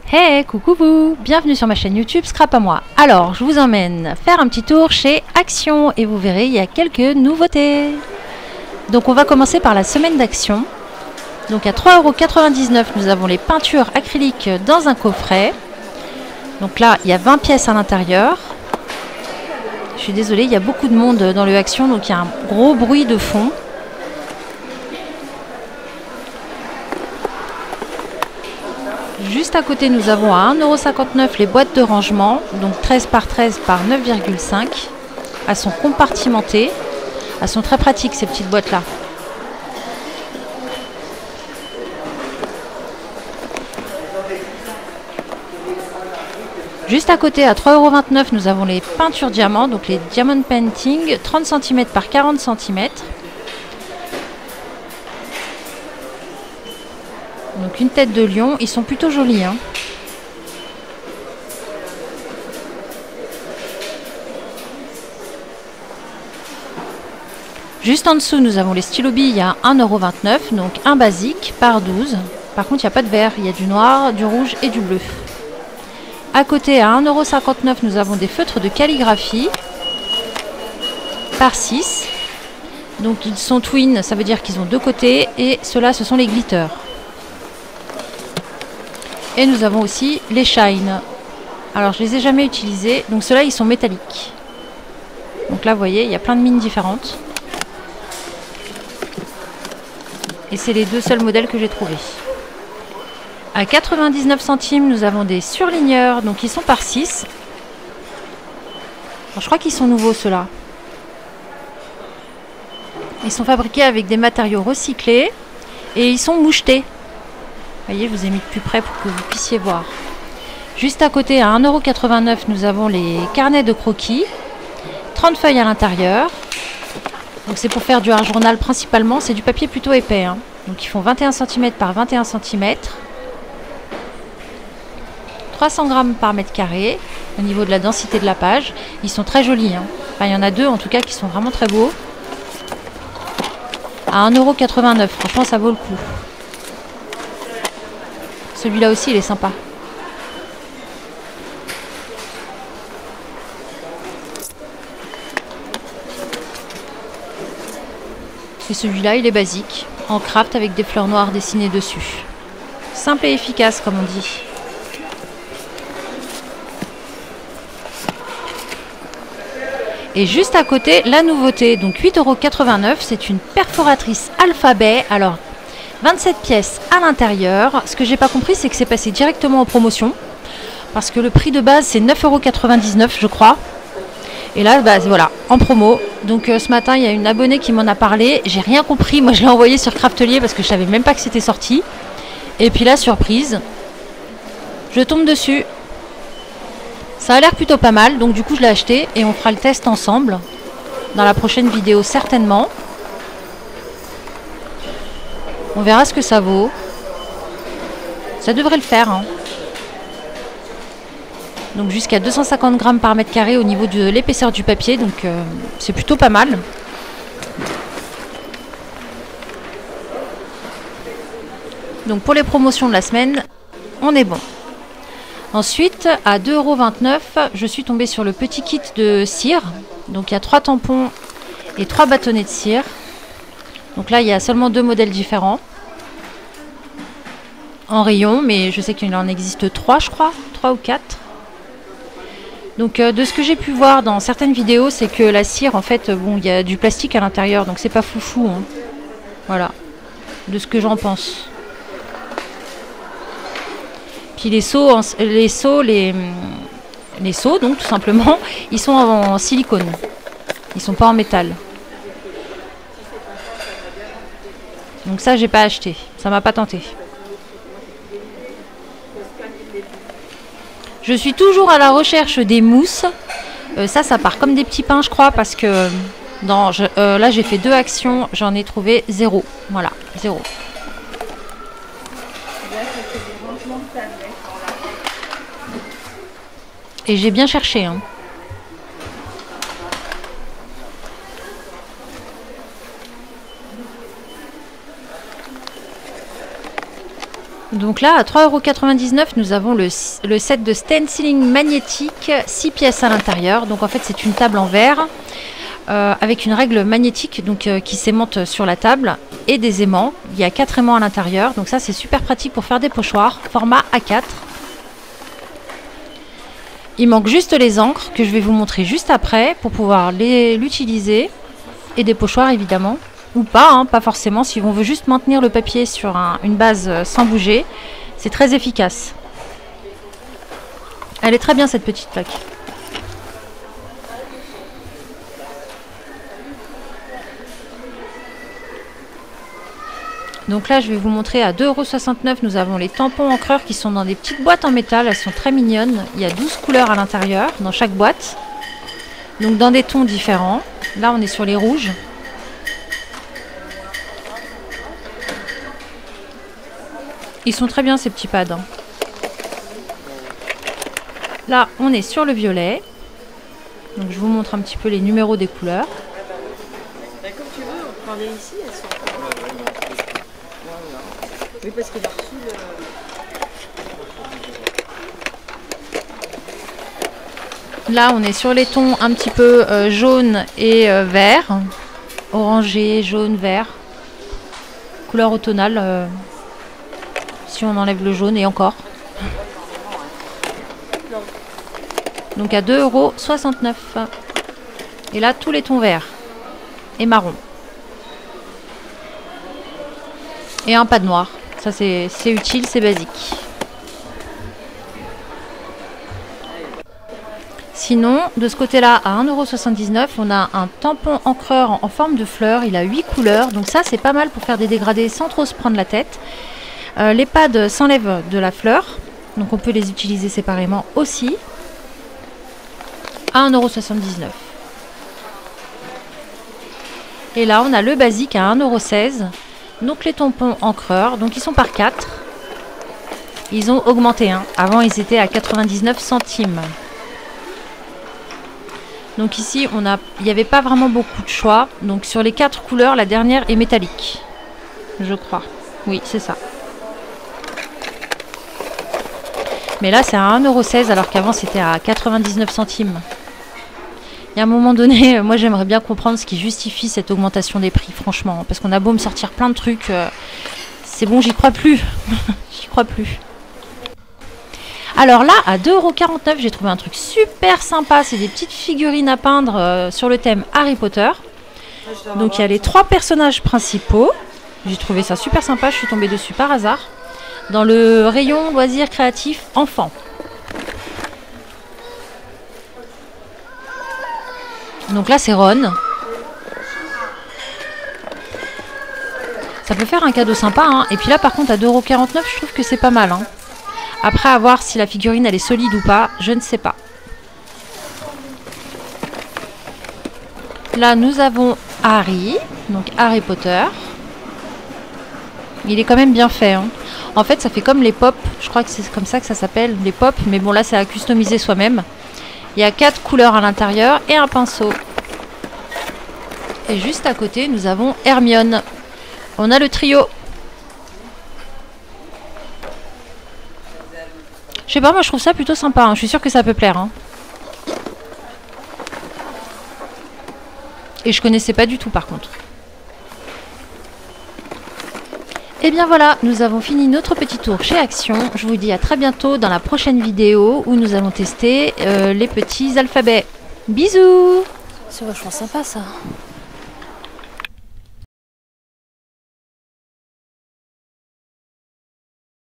Hey, coucou vous, bienvenue sur ma chaîne YouTube Scrap à moi. Alors, je vous emmène faire un petit tour chez Action et vous verrez, il y a quelques nouveautés. Donc on va commencer par la semaine d'Action. Donc à 3,99 €, nous avons les peintures acryliques dans un coffret. Donc là, il y a 20 pièces à l'intérieur. Je suis désolée, il y a beaucoup de monde dans le Action, donc il y a un gros bruit de fond. Juste à côté, nous avons à 1,59 € les boîtes de rangement, donc 13 par 13 par 9,5. Elles sont compartimentées. Elles sont très pratiques ces petites boîtes-là. Juste à côté, à 3,29 €, nous avons les peintures diamants, donc les Diamond Painting, 30 cm par 40 cm. Donc une tête de lion, ils sont plutôt jolis, hein. Juste en dessous, nous avons les stylos billes à 1,29 €, donc un basique par 12. Par contre, il n'y a pas de vert, il y a du noir, du rouge et du bleu. À côté, à 1,59 €, nous avons des feutres de calligraphie par 6. Donc ils sont twin, ça veut dire qu'ils ont deux côtés, et ceux-là, ce sont les glitters. Et nous avons aussi les shine. Alors je les ai jamais utilisés, donc ceux-là ils sont métalliques. Donc là vous voyez, il y a plein de mines différentes. Et c'est les deux seuls modèles que j'ai trouvés. À 99 centimes, nous avons des surligneurs, donc ils sont par 6. Alors, je crois qu'ils sont nouveaux ceux-là. Ils sont fabriqués avec des matériaux recyclés et ils sont mouchetés. Vous voyez, je vous ai mis de plus près pour que vous puissiez voir. Juste à côté, à 1,89 €, nous avons les carnets de croquis. 30 feuilles à l'intérieur. Donc c'est pour faire du art journal principalement. C'est du papier plutôt épais, hein. Donc ils font 21 cm par 21 cm. 300 g par mètre carré au niveau de la densité de la page. Ils sont très jolis, hein. Enfin, il y en a deux en tout cas qui sont vraiment très beaux. À 1,89 €. Franchement, ça vaut le coup. Celui-là aussi, il est sympa. Et celui-là, il est basique, en craft avec des fleurs noires dessinées dessus. Simple et efficace, comme on dit. Et juste à côté, la nouveauté, donc 8,89 €, c'est une perforatrice alphabet. Alors, 27 pièces à l'intérieur. Ce que j'ai pas compris, c'est que c'est passé directement en promotion. Parce que le prix de base, c'est 9,99 €, je crois. Et là, bah, voilà, en promo. Donc ce matin, il y a une abonnée qui m'en a parlé. J'ai rien compris. Moi, je l'ai envoyé sur Craftelier parce que je savais même pas que c'était sorti. Et puis là, surprise, je tombe dessus. Ça a l'air plutôt pas mal. Donc du coup, je l'ai acheté et on fera le test ensemble dans la prochaine vidéo, certainement. On verra ce que ça vaut. Ça devrait le faire, hein. Donc jusqu'à 250 g par mètre carré au niveau de l'épaisseur du papier. Donc c'est plutôt pas mal. Donc pour les promotions de la semaine, on est bon. Ensuite, à 2,29 €, je suis tombée sur le petit kit de cire. Donc il y a 3 tampons et 3 bâtonnets de cire. Donc là, il y a seulement 2 modèles différents en rayon, mais je sais qu'il en existe 3, je crois, 3 ou 4. Donc de ce que j'ai pu voir dans certaines vidéos, c'est que la cire, en fait, bon, il y a du plastique à l'intérieur, donc c'est pas foufou, hein. Voilà, de ce que j'en pense. Puis les seaux, donc tout simplement, ils sont en silicone. Ils sont pas en métal. Donc ça, j'ai pas acheté. Ça m'a pas tenté. Je suis toujours à la recherche des mousses. Ça part comme des petits pains, je crois, parce que là, j'ai fait 2 actions. J'en ai trouvé 0. Voilà, 0. Et j'ai bien cherché, hein. Donc là, à 3,99 €, nous avons le set de stenciling magnétique, 6 pièces à l'intérieur. Donc en fait, c'est une table en verre avec une règle magnétique donc, qui s'aimante sur la table et des aimants. Il y a 4 aimants à l'intérieur. Donc ça, c'est super pratique pour faire des pochoirs. Format A4. Il manque juste les encres que je vais vous montrer juste après pour pouvoir l'utiliser. Et des pochoirs évidemment. Ou pas, hein, pas forcément. Si on veut juste maintenir le papier sur une base sans bouger, c'est très efficace. Elle est très bien cette petite plaque. Donc là, je vais vous montrer à 2,69 €. Nous avons les tampons encreurs qui sont dans des petites boîtes en métal. Elles sont très mignonnes. Il y a 12 couleurs à l'intérieur dans chaque boîte. Donc dans des tons différents. Là, on est sur les rouges. Ils sont très bien ces petits pads. Hein. Là, on est sur le violet. Donc je vous montre un petit peu les numéros des couleurs. Comme tu veux, on prend les ici, elles sont. Oui, parce qu'il a reçu le... Là, on est sur les tons un petit peu jaune et vert. Orangé, jaune, vert. Couleur automnale. Si on enlève le jaune et encore. Donc à 2,69 €. Et là, tous les tons verts et marron. Et un pad noir. Ça, c'est utile, c'est basique. Sinon, de ce côté-là, à 1,79 €, on a un tampon encreur en forme de fleur. Il a 8 couleurs. Donc ça, c'est pas mal pour faire des dégradés sans trop se prendre la tête. Les pads s'enlèvent de la fleur. Donc on peut les utiliser séparément aussi. À 1,79 €. Et là, on a le basique à 1,16 €. Donc les tampons encreurs, donc ils sont par 4. Ils ont augmenté. Hein. Avant, ils étaient à 99 centimes. Donc ici, il n'y avait pas vraiment beaucoup de choix. Donc sur les 4 couleurs, la dernière est métallique. Je crois. Oui, c'est ça. Mais là, c'est à 1,16 € alors qu'avant, c'était à 99 centimes. Il y a un moment donné, moi j'aimerais bien comprendre ce qui justifie cette augmentation des prix, franchement. Parce qu'on a beau me sortir plein de trucs, c'est bon, j'y crois plus. J'y crois plus. Alors là, à 2,49 €, j'ai trouvé un truc super sympa. C'est des petites figurines à peindre sur le thème Harry Potter. Donc il y a les 3 personnages principaux. J'ai trouvé ça super sympa, je suis tombée dessus par hasard. Dans le rayon loisirs créatifs enfants. Donc là, c'est Ron. Ça peut faire un cadeau sympa. Hein. Et puis là, par contre, à 2,49 €, je trouve que c'est pas mal. Hein. Après, à voir si la figurine, elle est solide ou pas. Je ne sais pas. Là, nous avons Harry. Donc, Harry Potter. Il est quand même bien fait. Hein. En fait, ça fait comme les pop. Je crois que c'est comme ça que ça s'appelle, les pop. Mais bon, là, c'est à customiser soi-même. Il y a 4 couleurs à l'intérieur et un pinceau. Et juste à côté, nous avons Hermione. On a le trio. Je sais pas, moi je trouve ça plutôt sympa. Hein. Je suis sûre que ça peut plaire. Hein. Et je connaissais pas du tout par contre. Et bien voilà, nous avons fini notre petit tour chez Action. Je vous dis à très bientôt dans la prochaine vidéo où nous allons tester les petits alphabets. Bisous! C'est vachement sympa ça.